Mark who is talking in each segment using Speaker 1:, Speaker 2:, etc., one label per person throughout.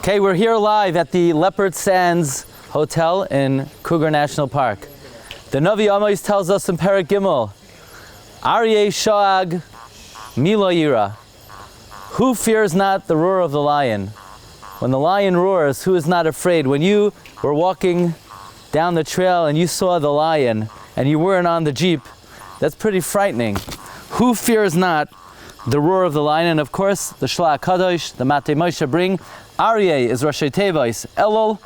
Speaker 1: Okay, we're here live at the Leopard Sands Hotel in Cougar National Park. The Navi Amos tells us in Perek Gimel, Aryeh Shoag Milo Yira. Who fears not the roar of the lion? When the lion roars, who is not afraid? When you were walking down the trail and you saw the lion and you weren't on the Jeep, that's pretty frightening. Who fears not the roar of the lion? And of course, the Shla HaKadosh, the Matei Moshe bring, Aryeh is Rosh Tevos, Elul,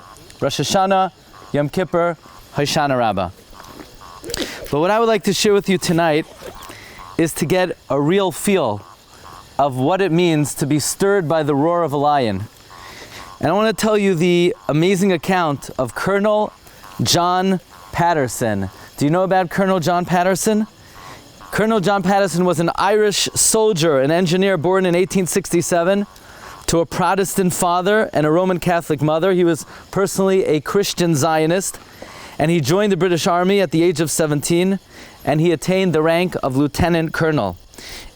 Speaker 1: Rosh Hashanah, Yom Kippur, Hoshana Rabbah. But what I would like to share with you tonight is to get a real feel of what it means to be stirred by the roar of a lion. And I want to tell you the amazing account of Colonel John Patterson. Do you know about Colonel John Patterson? Colonel John Patterson was an Irish soldier, an engineer born in 1867 to a Protestant father and a Roman Catholic mother. He was personally a Christian Zionist, and he joined the British Army at the age of 17, and he attained the rank of lieutenant colonel.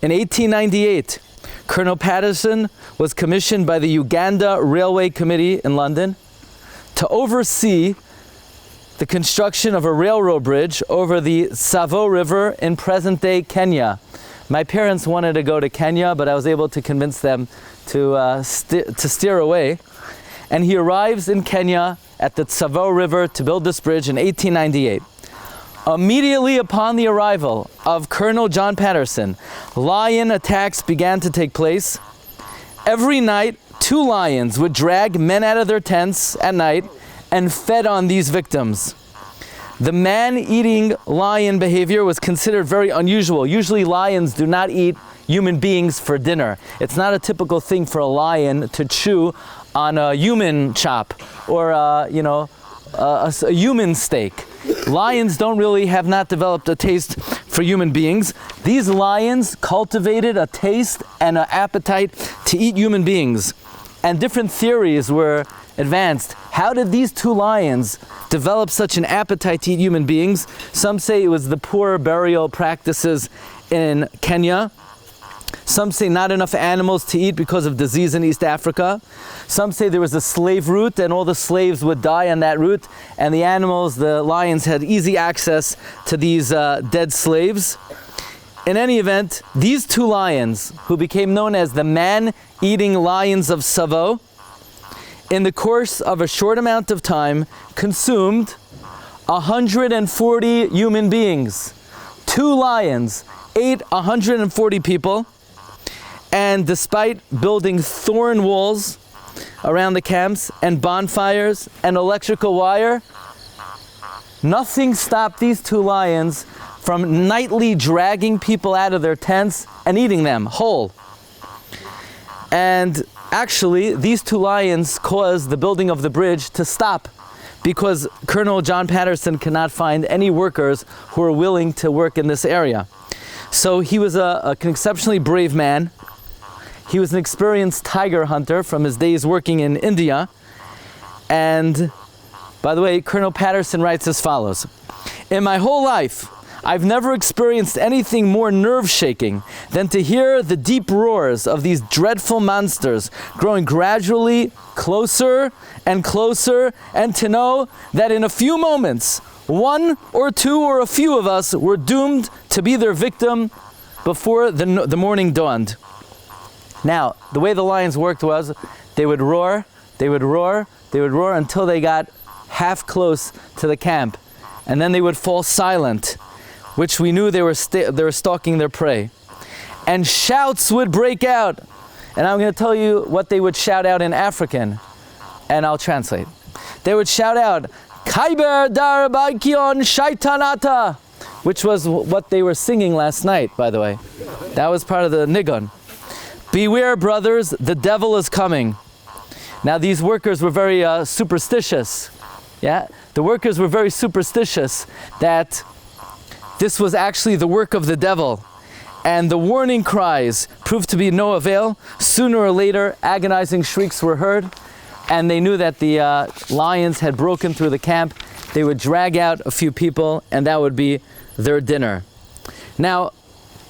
Speaker 1: In 1898, Colonel Patterson was commissioned by the Uganda Railway Committee in London to oversee the construction of a railroad bridge over the Tsavo River in present-day Kenya. My parents wanted to go to Kenya, but I was able to convince them to steer away. And he arrives in Kenya at the Tsavo River to build this bridge in 1898. Immediately upon the arrival of Colonel John Patterson, lion attacks began to take place. Every night, 2 lions would drag men out of their tents at night and fed on these victims. The man-eating lion behavior was considered very unusual. Usually lions do not eat human beings for dinner. It's not a typical thing for a lion to chew on a human chop or a human steak. Lions have not developed a taste for human beings. These lions cultivated a taste and an appetite to eat human beings. And different theories were advanced. How did these 2 lions develop such an appetite to eat human beings? Some say it was the poor burial practices in Kenya. Some say not enough animals to eat because of disease in East Africa. Some say there was a slave route and all the slaves would die on that route, and the animals, the lions, had easy access to these dead slaves. In any event, these 2 lions, who became known as the man-eating lions of Tsavo, in the course of a short amount of time, consumed 140 human beings. 2 lions ate 140 people, and despite building thorn walls around the camps and bonfires and electrical wire, nothing stopped these 2 lions from nightly dragging people out of their tents and eating them whole. And actually, these 2 lions caused the building of the bridge to stop because Colonel John Patterson could not find any workers who were willing to work in this area. So he was an exceptionally brave man. He was an experienced tiger hunter from his days working in India. And by the way, Colonel Patterson writes as follows: "In my whole life, I've never experienced anything more nerve-shaking than to hear the deep roars of these dreadful monsters growing gradually closer and closer, and to know that in a few moments, 1 or 2 or a few of us were doomed to be their victim before the morning dawned." Now, the way the lions worked was they would roar, they would roar, they would roar until they got half close to the camp, and then they would fall silent, which we knew they were stalking their prey. And shouts would break out. And I'm going to tell you what they would shout out in African, and I'll translate. They would shout out, "Kaiber dar baikion shaitanata," which was what they were singing last night, by the way. That was part of the nigun. "Beware, brothers, the devil is coming." Now, these workers were very superstitious. Yeah, the workers were very superstitious that this was actually the work of the devil. And the warning cries proved to be no avail. Sooner or later, agonizing shrieks were heard, and they knew that the lions had broken through the camp. They would drag out a few people, and that would be their dinner. Now,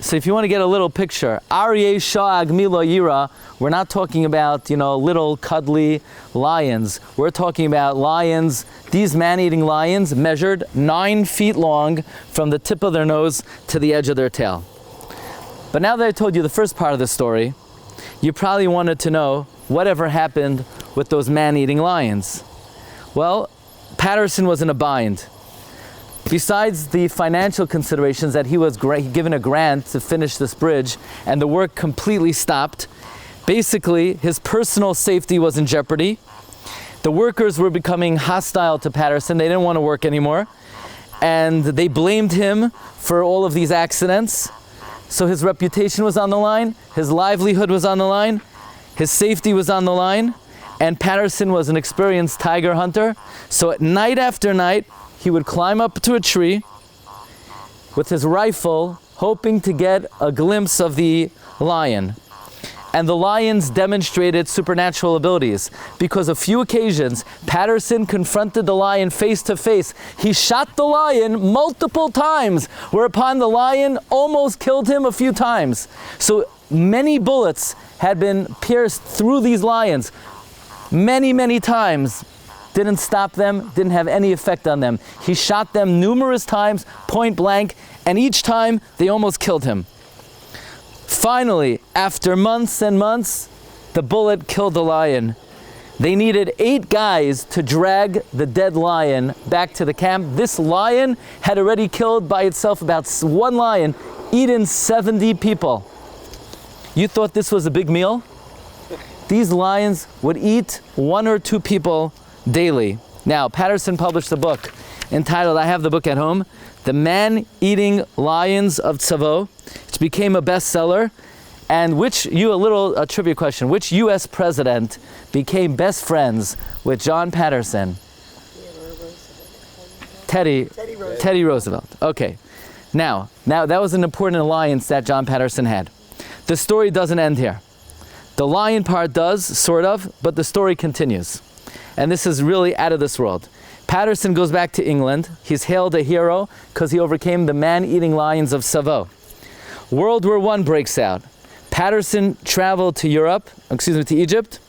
Speaker 1: So if you want to get a little picture, Aryeh Sha'ag Milo Yira, we're not talking about, little cuddly lions. We're talking about lions. These man-eating lions measured 9 feet long from the tip of their nose to the edge of their tail. But now that I told you the first part of the story, you probably wanted to know whatever happened with those man-eating lions. Well, Patterson was in a bind. Besides the financial considerations that he was given a grant to finish this bridge and the work completely stopped, basically his personal safety was in jeopardy. The workers were becoming hostile to Patterson. They didn't want to work anymore. And they blamed him for all of these accidents. So his reputation was on the line, his livelihood was on the line, his safety was on the line, and Patterson was an experienced tiger hunter. So at night after night, he would climb up to a tree with his rifle, hoping to get a glimpse of the lion. And the lions demonstrated supernatural abilities, because a few occasions, Patterson confronted the lion face to face. He shot the lion multiple times, whereupon the lion almost killed him a few times. So many bullets had been pierced through these lions, many times. Didn't stop them, didn't have any effect on them. He shot them numerous times, point blank, and each time they almost killed him. Finally, after months and months, the bullet killed the lion. They needed 8 guys to drag the dead lion back to the camp. This lion had already killed by itself, about one lion, eaten 70 people. You thought this was a big meal? These lions would eat 1 or 2 people daily. Now, Patterson published a book entitled, I have the book at home, The Man-Eating Lions of Tsavo, which became a bestseller. And a trivia question, which U.S. president became best friends with John Patterson? Teddy Roosevelt. Okay. Now that was an important alliance that John Patterson had. The story doesn't end here. The lion part does, sort of, but the story continues. And this is really out of this world. Patterson goes back to England. He's hailed a hero because he overcame the man-eating lions of Tsavo. World War I breaks out. Patterson traveled to Egypt,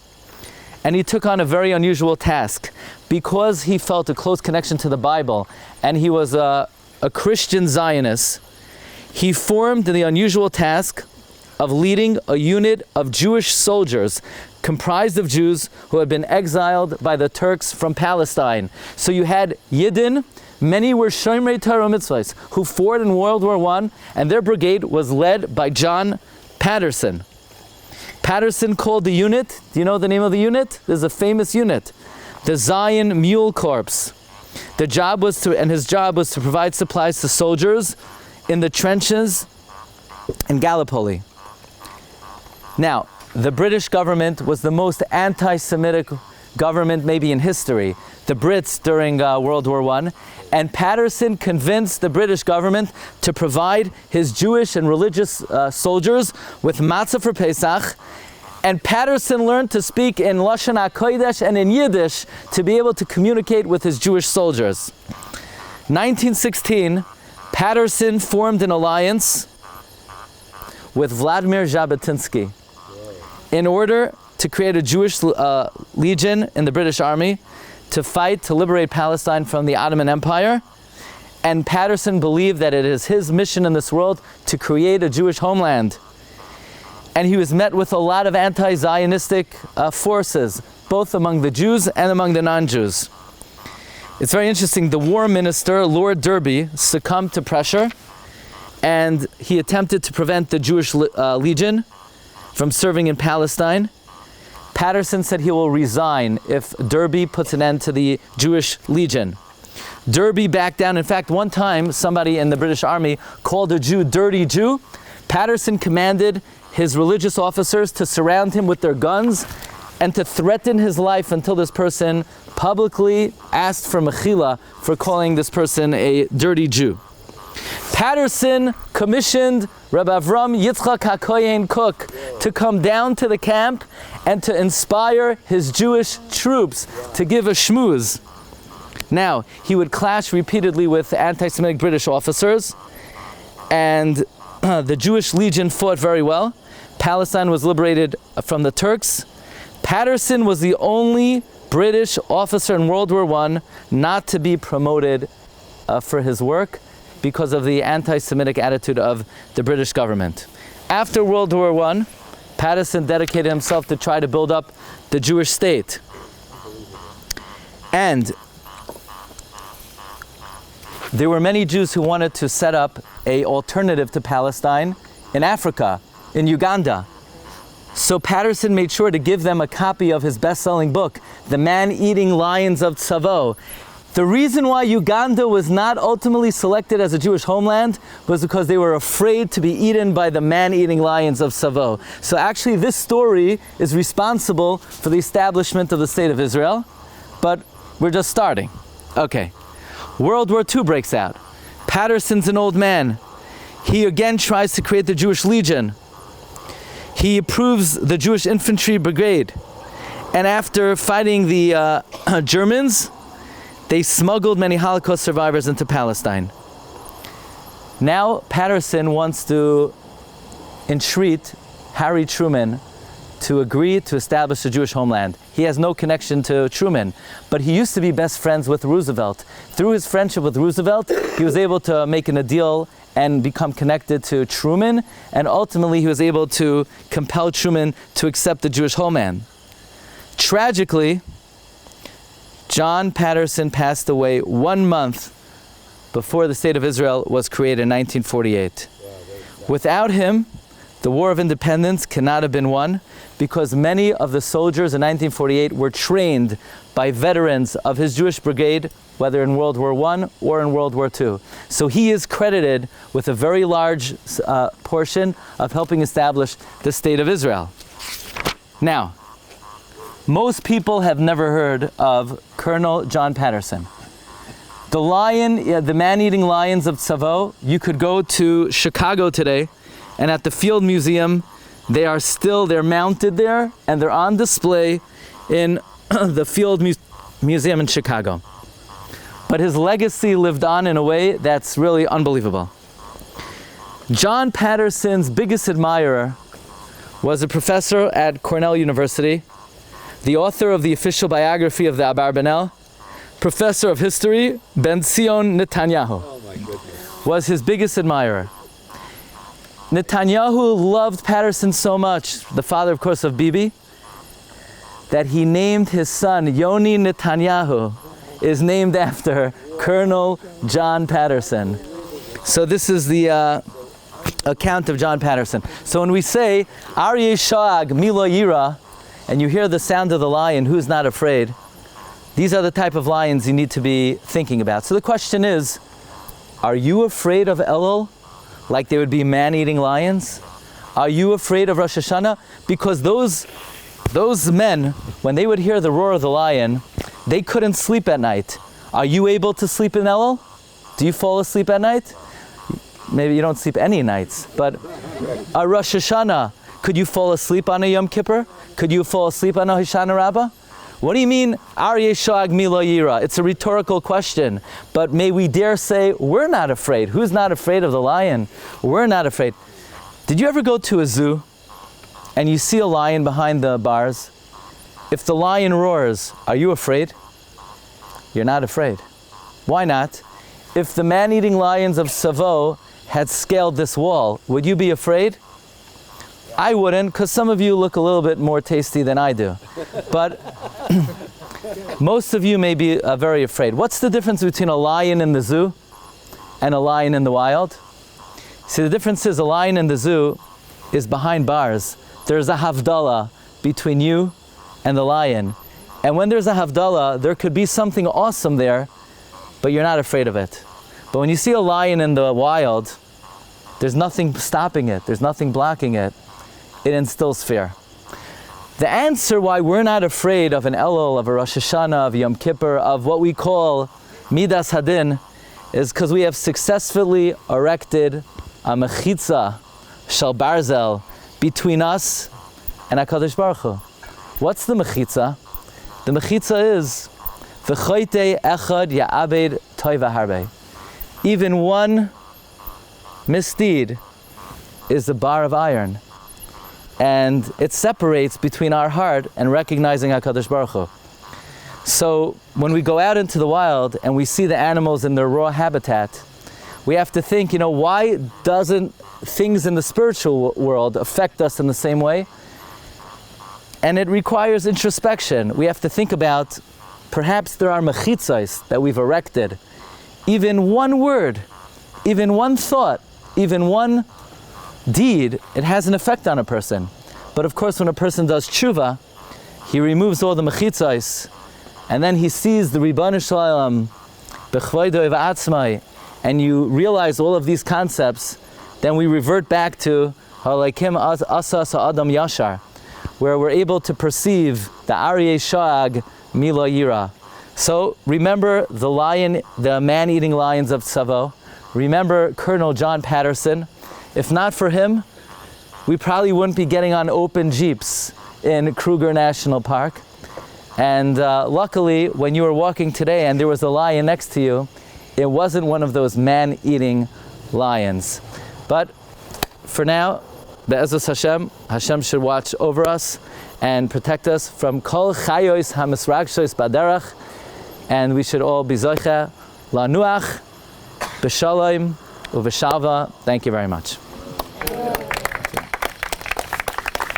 Speaker 1: and he took on a very unusual task. Because he felt a close connection to the Bible, and he was a Christian Zionist, he formed the unusual task of leading a unit of Jewish soldiers comprised of Jews who had been exiled by the Turks from Palestine. So you had Yidden, many were Shomrei Torah Mitzvahs, who fought in World War I, and their brigade was led by John Patterson. Patterson called the unit, do you know the name of the unit? There's a famous unit, the Zion Mule Corps. His job was to provide supplies to soldiers in the trenches in Gallipoli. Now, the British government was the most anti-Semitic government maybe in history. The Brits during World War I. And Patterson convinced the British government to provide his Jewish and religious soldiers with matzah for Pesach. And Patterson learned to speak in Lashon HaKodesh and in Yiddish to be able to communicate with his Jewish soldiers. 1916, Patterson formed an alliance with Vladimir Jabotinsky in order to create a Jewish legion in the British Army to fight to liberate Palestine from the Ottoman Empire. And Patterson believed that it is his mission in this world to create a Jewish homeland. And he was met with a lot of anti-Zionistic forces, both among the Jews and among the non-Jews. It's very interesting. The war minister, Lord Derby, succumbed to pressure, and he attempted to prevent the Jewish legion from serving in Palestine. Patterson said he will resign if Derby puts an end to the Jewish legion. Derby backed down. In fact, one time somebody in the British Army called a Jew dirty Jew. Patterson commanded his religious officers to surround him with their guns and to threaten his life until this person publicly asked for mechila for calling this person a dirty Jew. Patterson commissioned Rabbi Avram Yitzchak HaKohen Cook to come down to the camp and to inspire his Jewish troops to give a shmooze. Now, he would clash repeatedly with anti-Semitic British officers, and the Jewish Legion fought very well. Palestine was liberated from the Turks. Patterson was the only British officer in World War I not to be promoted for his work because of the anti-Semitic attitude of the British government. After World War I, Patterson dedicated himself to try to build up the Jewish state. And there were many Jews who wanted to set up an alternative to Palestine in Africa, in Uganda. So Patterson made sure to give them a copy of his best-selling book, The Man-Eating Lions of Tsavo. The reason why Uganda was not ultimately selected as a Jewish homeland was because they were afraid to be eaten by the man-eating lions of Tsavo. So actually this story is responsible for the establishment of the State of Israel, but we're just starting. Okay. World War II breaks out. Patterson's an old man. He again tries to create the Jewish Legion. He approves the Jewish Infantry Brigade. And after fighting the Germans, they smuggled many Holocaust survivors into Palestine. Now Patterson wants to entreat Harry Truman to agree to establish a Jewish homeland. He has no connection to Truman, but he used to be best friends with Roosevelt. Through his friendship with Roosevelt, he was able to make a deal and become connected to Truman, and ultimately he was able to compel Truman to accept the Jewish homeland. Tragically, John Patterson passed away 1 month before the State of Israel was created in 1948. Without him, the War of Independence cannot have been won, because many of the soldiers in 1948 were trained by veterans of his Jewish brigade, whether in World War I or in World War II. So he is credited with a very large portion of helping establish the State of Israel. Now, most people have never heard of Colonel John Patterson. The lion, the man-eating lions of Tsavo, you could go to Chicago today, and at the Field Museum, they're mounted there, and they're on display in the Field Museum in Chicago. But his legacy lived on in a way that's really unbelievable. John Patterson's biggest admirer was a professor at Cornell University, the author of the official biography of the Abarbanel, professor of history, Ben Zion Netanyahu, was his biggest admirer. Netanyahu loved Patterson so much, the father, of course, of Bibi, that he named his son, Yoni Netanyahu, is named after Colonel John Patterson. So this is the account of John Patterson. So when we say, Aryeh Sha'ag Milo Yira, and you hear the sound of the lion, who's not afraid, these are the type of lions you need to be thinking about. So the question is, are you afraid of Elul? Like they would be man-eating lions? Are you afraid of Rosh Hashanah? Because those men, when they would hear the roar of the lion, they couldn't sleep at night. Are you able to sleep in Elul? Do you fall asleep at night? Maybe you don't sleep any nights, but a Rosh Hashanah, could you fall asleep on a Yom Kippur? Could you fall asleep on a Hoshana Rabbah? What do you mean, Aryeh Sha'ag Milo Yira? It's a rhetorical question, but may we dare say, we're not afraid. Who's not afraid of the lion? We're not afraid. Did you ever go to a zoo and you see a lion behind the bars? If the lion roars, are you afraid? You're not afraid. Why not? If the man-eating lions of Tsavo had scaled this wall, would you be afraid? I wouldn't, because some of you look a little bit more tasty than I do. But most of you may be very afraid. What's the difference between a lion in the zoo and a lion in the wild? See, the difference is a lion in the zoo is behind bars. There's a havdalah between you and the lion. And when there's a havdalah, there could be something awesome there, but you're not afraid of it. But when you see a lion in the wild, there's nothing stopping it. There's nothing blocking it. It instills fear. The answer why we're not afraid of an Elul, of a Rosh Hashanah, of Yom Kippur, of what we call Midas Hadin, is because we have successfully erected a mechitza, shel barzel, between us and HaKadosh Baruch Hu. What's the mechitza? The mechitza is v'choytei echad ya'abed toiv harbe. Even one misdeed is the bar of iron. And it separates between our heart and recognizing HaKadosh Baruch Hu. So when we go out into the wild and we see the animals in their raw habitat, we have to think, why doesn't things in the spiritual world affect us in the same way? And it requires introspection. We have to think about, perhaps there are mechitzos that we've erected. Even one word, even one thought, even one deed, it has an effect on a person. But of course, when a person does tshuva, he removes all the mechitzos, and then he sees the Ribbon Shalom, b'chvoidoi v'atzmai, and you realize all of these concepts, then we revert back to halakim asas ha'adam yashar, where we're able to perceive the Aryeh Sha'ag Mila Yira. So remember the lion, the man-eating lions of Tsavo. Remember Colonel John Patterson. If not for him, we probably wouldn't be getting on open jeeps in Kruger National Park. And luckily, when you were walking today and there was a lion next to you, it wasn't one of those man-eating lions. But for now, Be'ezus Hashem, Hashem should watch over us and protect us from kol chayos hamisragshos baderach, and we should all be zocheh lanuach b'shalom uv'shalva. Thank you very much.